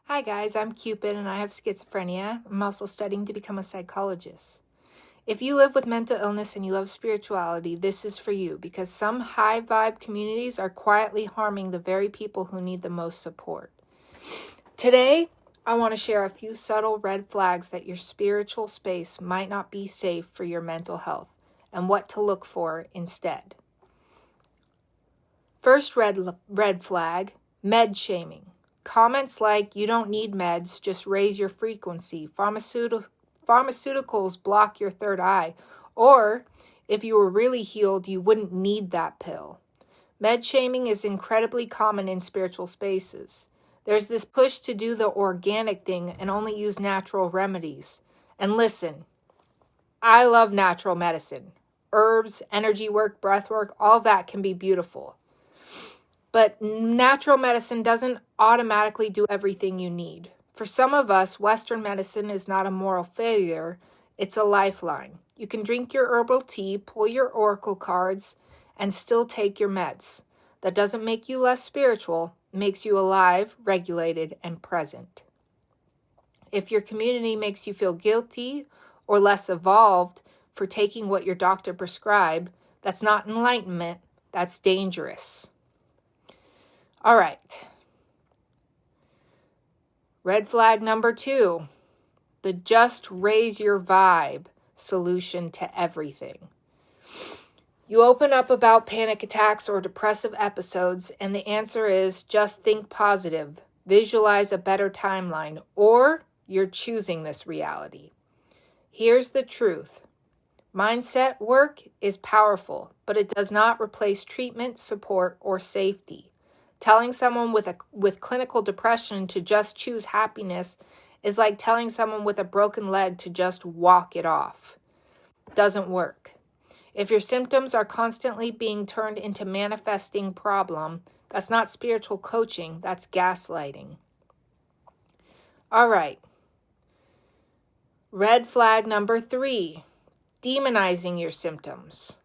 Hi guys, I'm Cupid and I have schizophrenia. I'm also studying to become a psychologist. If you live with mental illness and you love spirituality, this is for you because some high vibe communities are quietly harming the very people who need the most support. Today, I want to share a few subtle red flags that your spiritual space might not be safe for your mental health and what to look for instead. First red flag, med shaming. Comments like, you don't need meds, just raise your frequency, pharmaceuticals block your third eye, or if you were really healed, you wouldn't need that pill. Med shaming is incredibly common in spiritual spaces. There's this push to do the organic thing and only use natural remedies. And listen, I love natural medicine. Herbs, energy work, breath work, all that can be beautiful. But natural medicine doesn't automatically do everything you need. For some of us, Western medicine is not a moral failure, it's a lifeline. You can drink your herbal tea, pull your oracle cards, and still take your meds. That doesn't make you less spiritual, it makes you alive, regulated, and present. If your community makes you feel guilty or less evolved for taking what your doctor prescribed, that's not enlightenment, that's dangerous. All right. Red flag number 2, the just raise your vibe solution to everything. You open up about panic attacks or depressive episodes, and the answer is just think positive, visualize a better timeline, or you're choosing this reality. Here's the truth. Mindset work is powerful, but it does not replace treatment, support, or safety. Telling someone with clinical depression to just choose happiness is like telling someone with a broken leg to just walk it off. Doesn't work. If your symptoms are constantly being turned into manifesting problem, that's not spiritual coaching, that's gaslighting. All right. Red flag number 3, demonizing your symptoms.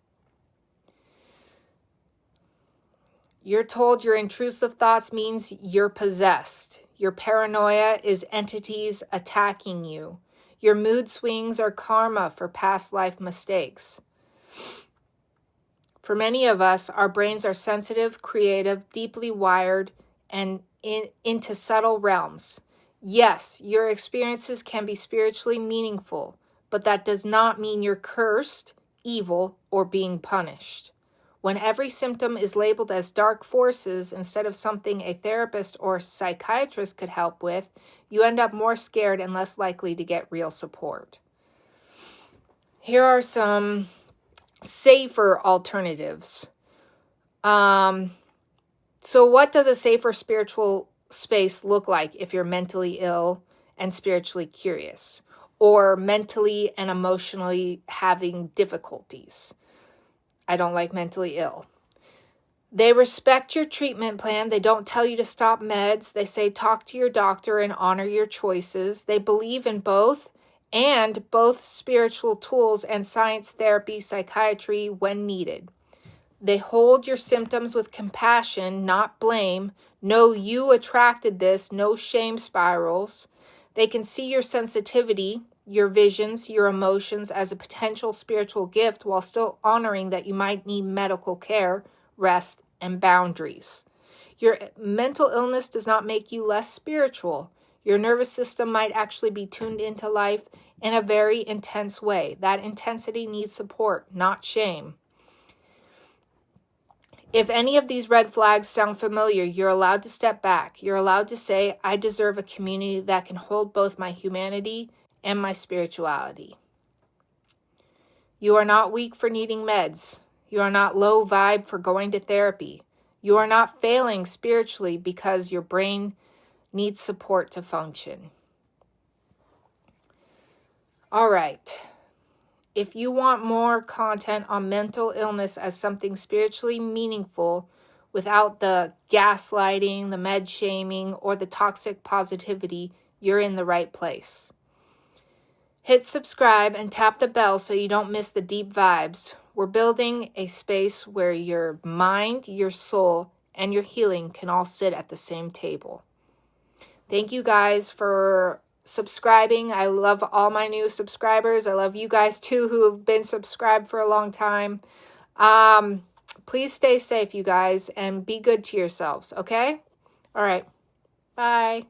You're told your intrusive thoughts means you're possessed. Your paranoia is entities attacking you. Your mood swings are karma for past life mistakes. For many of us, our brains are sensitive, creative, deeply wired, and into subtle realms. Yes, your experiences can be spiritually meaningful, but that does not mean you're cursed, evil, or being punished. When every symptom is labeled as dark forces instead of something a therapist or psychiatrist could help with, you end up more scared and less likely to get real support. Here are some safer alternatives. So what does a safer spiritual space look like if you're mentally ill and spiritually curious, or mentally and emotionally having difficulties? I don't like mentally ill. They respect your treatment plan. They don't tell you to stop meds. They say talk to your doctor and honor your choices. They believe in both spiritual tools and science, therapy, psychiatry when needed. They hold your symptoms with compassion, not blame. No, you attracted this, no shame spirals. They can see your sensitivity, your visions, your emotions as a potential spiritual gift while still honoring that you might need medical care, rest, and boundaries. Your mental illness does not make you less spiritual. Your nervous system might actually be tuned into life in a very intense way. That intensity needs support, not shame. If any of these red flags sound familiar, you're allowed to step back. You're allowed to say, I deserve a community that can hold both my humanity and my spirituality. You are not weak for needing meds. You are not low vibe for going to therapy. You are not failing spiritually because your brain needs support to function. All right. If you want more content on mental illness as something spiritually meaningful without the gaslighting, the med shaming, or the toxic positivity, you're in the right place. Hit subscribe and tap the bell so you don't miss the deep vibes. We're building a space where your mind, your soul, and your healing can all sit at the same table. Thank you guys for subscribing. I love all my new subscribers. I love you guys too who have been subscribed for a long time. Please stay safe, you guys, and be good to yourselves, okay? All right. Bye.